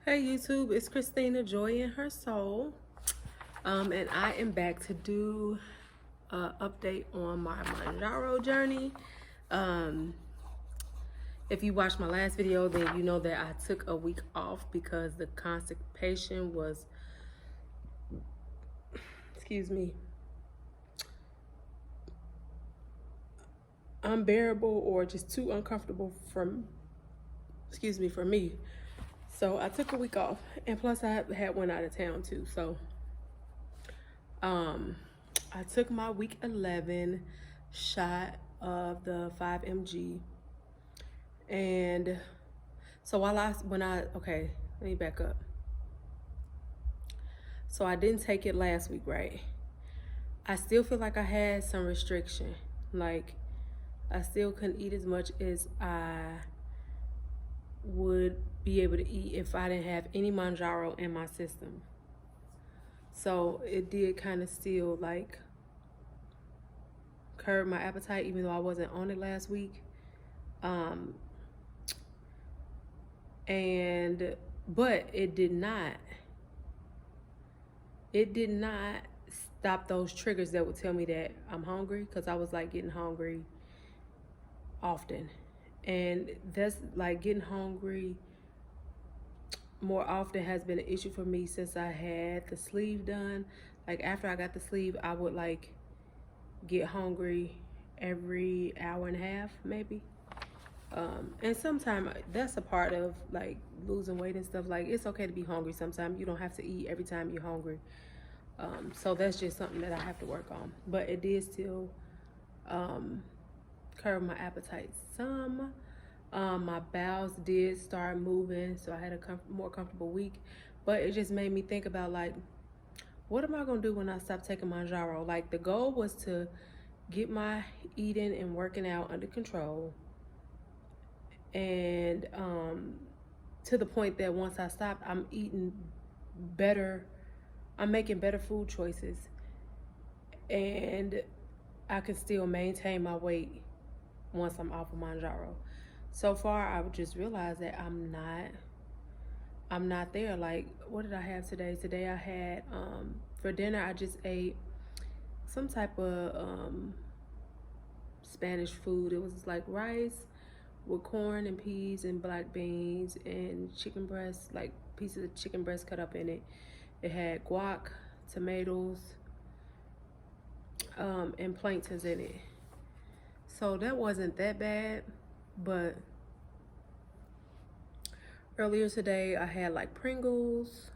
Hey YouTube, it's Christina Joy in Her Soul. And I am back to do an update on my Mounjaro journey. Um, if you watched my last video, then you know that I took a week off because the constipation was, excuse me, unbearable or just too uncomfortable for me. So I took a week off, and plus I had went out of town too. So I took my week 11 shot of the 5 mg, and so okay, let me back up. So I didn't take it last week, right? I still feel like I had some restriction. Like, I still couldn't eat as much as I would be able to eat if I didn't have any Mounjaro in my system. So it did kind of still like curb my appetite, even though I wasn't on it last week. But it did not stop those triggers that would tell me that I'm hungry, because I was like getting hungry often. And that's like, getting hungry more often has been an issue for me since I had the sleeve done. Like, after I got the sleeve, I would like get hungry every hour and a half, maybe. And sometimes that's a part of like losing weight and stuff. Like, it's okay to be hungry sometimes. You don't have to eat every time you're hungry. So that's just something that I have to work on. But it did still curb my appetite some. My bowels did start moving, so I had a more comfortable week. But it just made me think about, like, what am I gonna do when I stop taking Mounjaro? Like, the goal was to get my eating and working out under control, and to the point that once I stopped, I'm eating better. I'm making better food choices, and I can still maintain my weight once I'm off of Mounjaro. So far, I've just realized that I'm not there. Like, what did I have today? Today I had, for dinner, I just ate some type of Spanish food. It was like rice with corn and peas and black beans and chicken breast, like pieces of chicken breast cut up in it. It had guac, tomatoes, and plantains in it. So that wasn't that bad. But earlier today, I had like Pringles.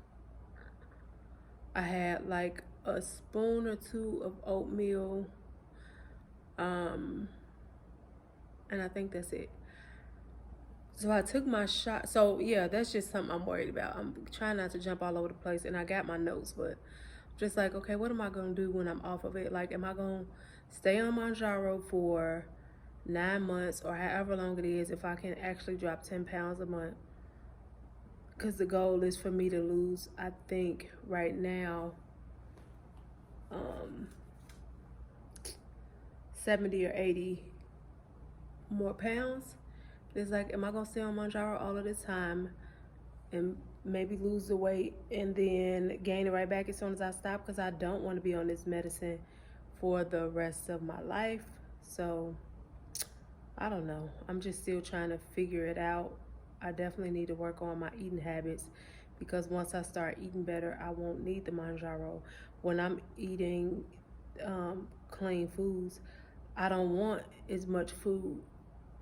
I had like a spoon or two of oatmeal. And I think that's it. So I took my shot. So yeah, that's just something I'm worried about. I'm trying not to jump all over the place, and I got my notes, but just like, okay, what am I gonna do when I'm off of it? Like, am I gonna stay on Mounjaro for 9 months or however long it is, if I can actually drop 10 pounds a month? Because the goal is for me to lose, I think right now, 70 or 80 more pounds. It's like, am I gonna stay on Mounjaro all of this time and maybe lose the weight and then gain it right back as soon as I stop? Because I don't want to be on this medicine for the rest of my life. So I don't know. I'm just still trying to figure it out. I definitely need to work on my eating habits, because once I start eating better, I won't need the Mounjaro. When I'm eating clean foods, I don't want as much food.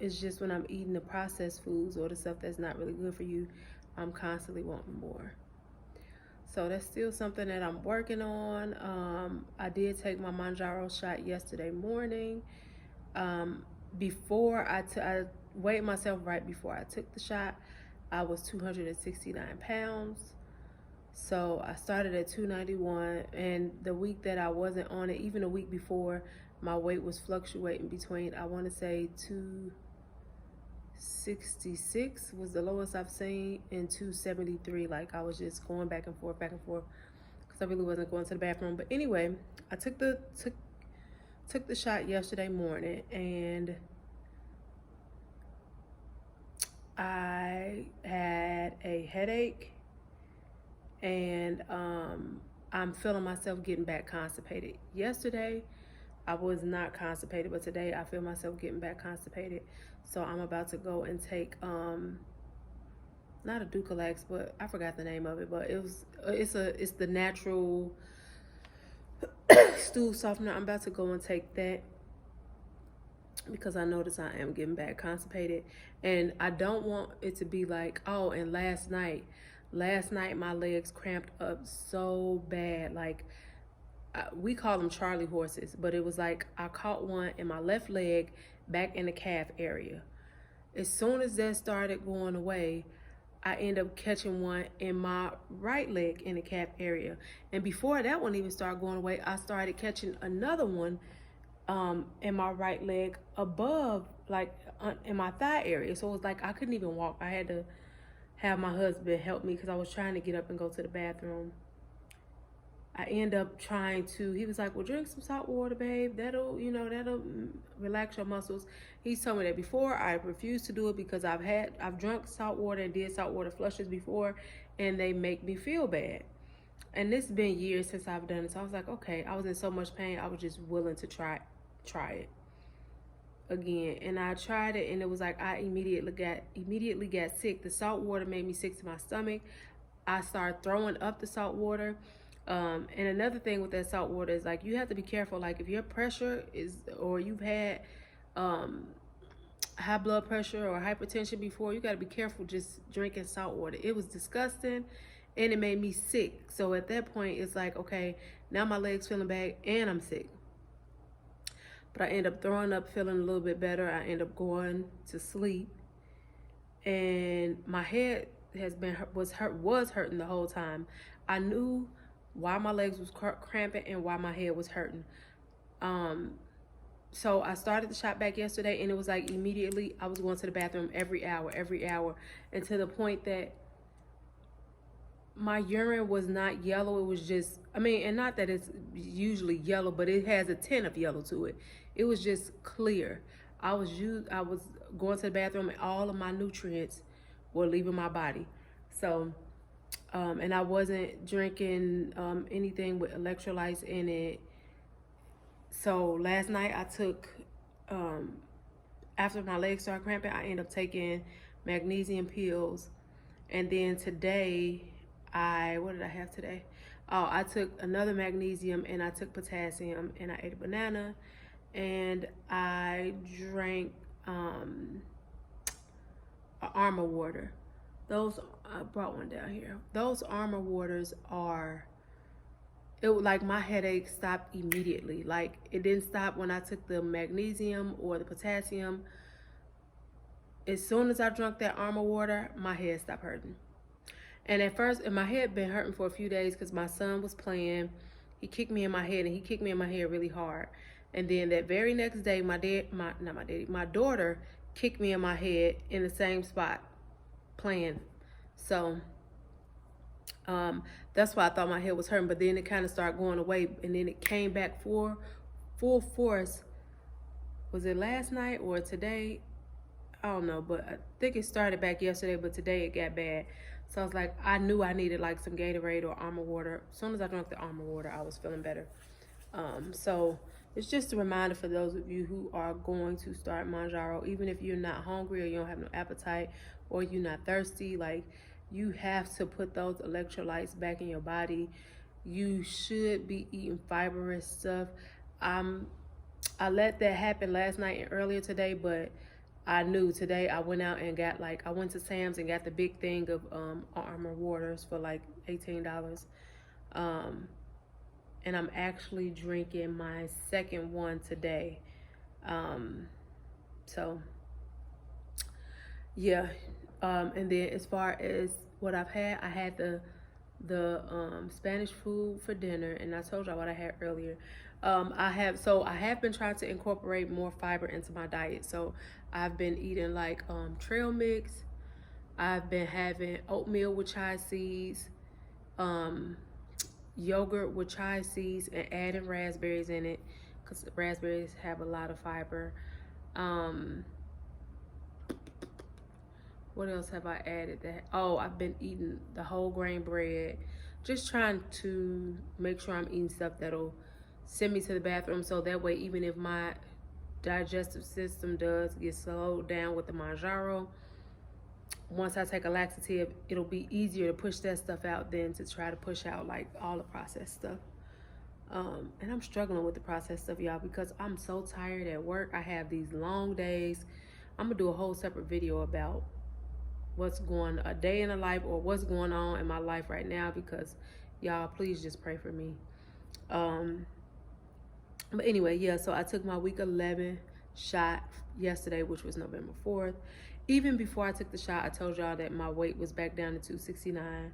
It's just when I'm eating the processed foods or the stuff that's not really good for you, I'm constantly wanting more. So that's still something that I'm working on. I did take my Mounjaro shot yesterday morning. Before I weighed myself right before I took the shot, I was 269 pounds. So I started at 291, and the week that I wasn't on it, even a week before, my weight was fluctuating between, I want to say 266 was the lowest I've seen, and 273. Like, I was just going back and forth, because I really wasn't going to the bathroom. But anyway, I took the shot yesterday morning, and I had a headache and I'm feeling myself getting back constipated. Yesterday, I was not constipated, but today I feel myself getting back constipated. So I'm about to go and take not a Ducalax, but I forgot the name of it. But it's the natural stool softener. I'm about to go and take that because I notice I am getting back constipated, and I don't want it to be like, oh, and last night my legs cramped up so bad, like we call them Charlie horses, but it was like I caught one in my left leg back in the calf area. As soon as that started going away, I end up catching one in my right leg in the calf area. And before that one even started going away, I started catching another one in my right leg above, like in my thigh area. So it was like I couldn't even walk. I had to have my husband help me because I was trying to get up and go to the bathroom. I end up trying to, he was like, well, drink some salt water, babe. That'll relax your muscles. He's told me that before. I refused to do it because I've drunk salt water and did salt water flushes before, and they make me feel bad. And this has been years since I've done it. So I was like, okay, I was in so much pain. I was just willing to try it again. And I tried it, and it was like I immediately got sick. The salt water made me sick to my stomach. I started throwing up the salt water. And another thing with that salt water is like you have to be careful. Like if your pressure is, or you've had high blood pressure or hypertension before, you got to be careful just drinking salt water. It was disgusting, and it made me sick. So at that point, it's like, okay, now my leg's feeling bad and I'm sick. But I end up throwing up, feeling a little bit better. I end up going to sleep, and my head was hurting the whole time. I knew why my legs was cramping and why my head was hurting. So I started the shop back yesterday, and it was like immediately I was going to the bathroom every hour, and to the point that my urine was not yellow. It was just, and not that it's usually yellow, but it has a tint of yellow to it. It was just clear. I was going to the bathroom, and all of my nutrients were leaving my body. So, and I wasn't drinking anything with electrolytes in it. So last night I took, after my legs started cramping, I ended up taking magnesium pills. And then today, what did I have today? Oh, I took another magnesium, and I took potassium, and I ate a banana, and I drank Armor water. Those, I brought one down here. Those Armor waters like my headache stopped immediately. Like it didn't stop when I took the magnesium or the potassium. As soon as I drank that Armor water, my head stopped hurting. And at first, my head been hurting for a few days because my son was playing. He kicked me in my head, and he kicked me in my head really hard. And then that very next day, my daughter kicked me in my head in the same spot playing. So that's why I thought my head was hurting. But then it kind of started going away, and then it came back for full force. Was it last night or today? I don't know, but I think it started back yesterday, but today it got bad. So I was like, I knew I needed like some Gatorade or Armor water. As soon as I drank the Armor water, I was feeling better. So it's just a reminder for those of you who are going to start Mounjaro, even if you're not hungry or you don't have no appetite or you're not thirsty, like you have to put those electrolytes back in your body. You should be eating fibrous stuff. I let that happen last night and earlier today, but I knew today I went out and got I went to Sam's and got the big thing of Armor waters for like $18. And I'm actually drinking my second one today. So yeah. And then as far as what I've had, I had the Spanish food for dinner, and I told y'all what I had earlier. I have been trying to incorporate more fiber into my diet. So I've been eating like trail mix. I've been having oatmeal with chia seeds, yogurt with chia seeds, and adding raspberries in it because raspberries have a lot of fiber. What else have I added? I've been eating the whole grain bread, just trying to make sure I'm eating stuff that'll send me to the bathroom, so that way even if my digestive system does get slowed down with the Mounjaro, once I take a laxative, it'll be easier to push that stuff out than to try to push out like all the processed stuff. And I'm struggling with the processed stuff, y'all, because I'm so tired at work. I have these long days. I'm gonna do a whole separate video about a day in the life, or what's going on in my life right now, because y'all, please just pray for me. But anyway, yeah, so I took my week 11 shot yesterday, which was November 4th. Even before I took the shot, I told y'all that my weight was back down to 269.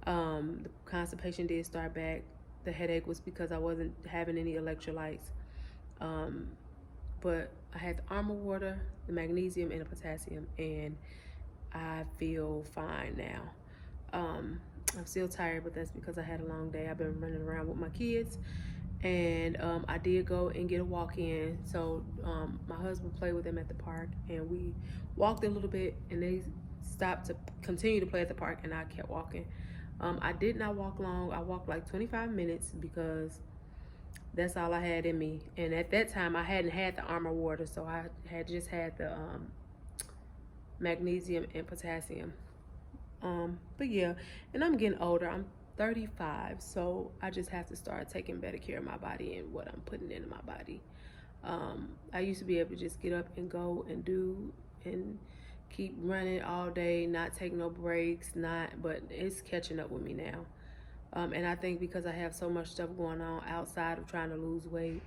The constipation did start back. The headache was because I wasn't having any electrolytes. But I had the almond water, the magnesium, and the potassium, and I feel fine now. I'm still tired, but that's because I had a long day. I've been running around with my kids, and I did go and get a walk in. So my husband played with them at the park, and we walked a little bit, and they stopped to continue to play at the park, and I kept walking. I did not walk long. I walked like 25 minutes because that's all I had in me. And at that time, I hadn't had the almond water, so I had just had the magnesium and potassium. But yeah, and I'm getting older. I'm 35, so I just have to start taking better care of my body and what I'm putting into my body. I used to be able to just get up and go and do and keep running all day, not take no breaks, but it's catching up with me now. And I think because I have so much stuff going on outside of trying to lose weight,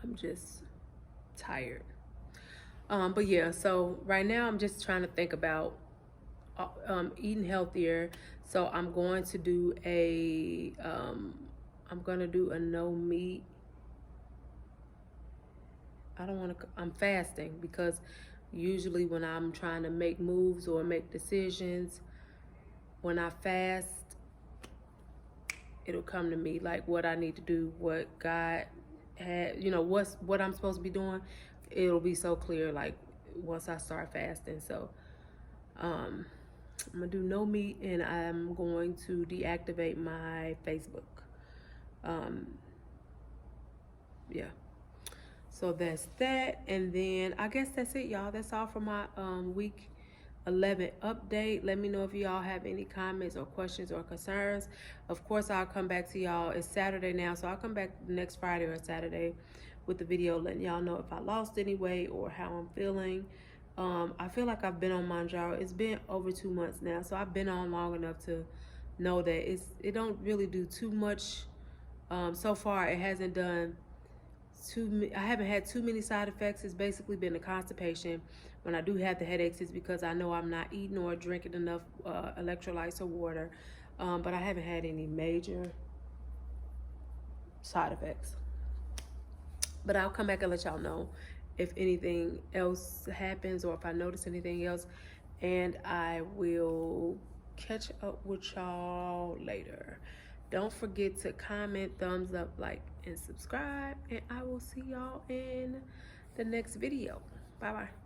I'm just tired. But yeah, so right now I'm just trying to think about eating healthier. So I'm going to do a no meat. I'm fasting, because usually when I'm trying to make moves or make decisions, when I fast, it'll come to me like what I need to do, what God had, what I'm supposed to be doing. It'll be so clear like once I start fasting. So I'm gonna do no meat, and I'm going to deactivate my Facebook. Yeah, so that's that. And then I guess that's it, y'all. That's all for my week 11 update. Let me know if y'all have any comments or questions or concerns. Of course, I'll come back to y'all. It's Saturday now, so I'll come back next Friday or Saturday with the video letting y'all know if I lost any weight or how I'm feeling. I feel like I've been on Mounjaro. It's been over 2 months now, so I've been on long enough to know that it don't really do too much. So far, it hasn't done I haven't had too many side effects. It's basically been the constipation. When I do have the headaches, it's because I know I'm not eating or drinking enough electrolytes or water. But I haven't had any major side effects. But I'll come back and let y'all know if anything else happens or if I notice anything else. And I will catch up with y'all later. Don't forget to comment, thumbs up, like, and subscribe. And I will see y'all in the next video. Bye-bye.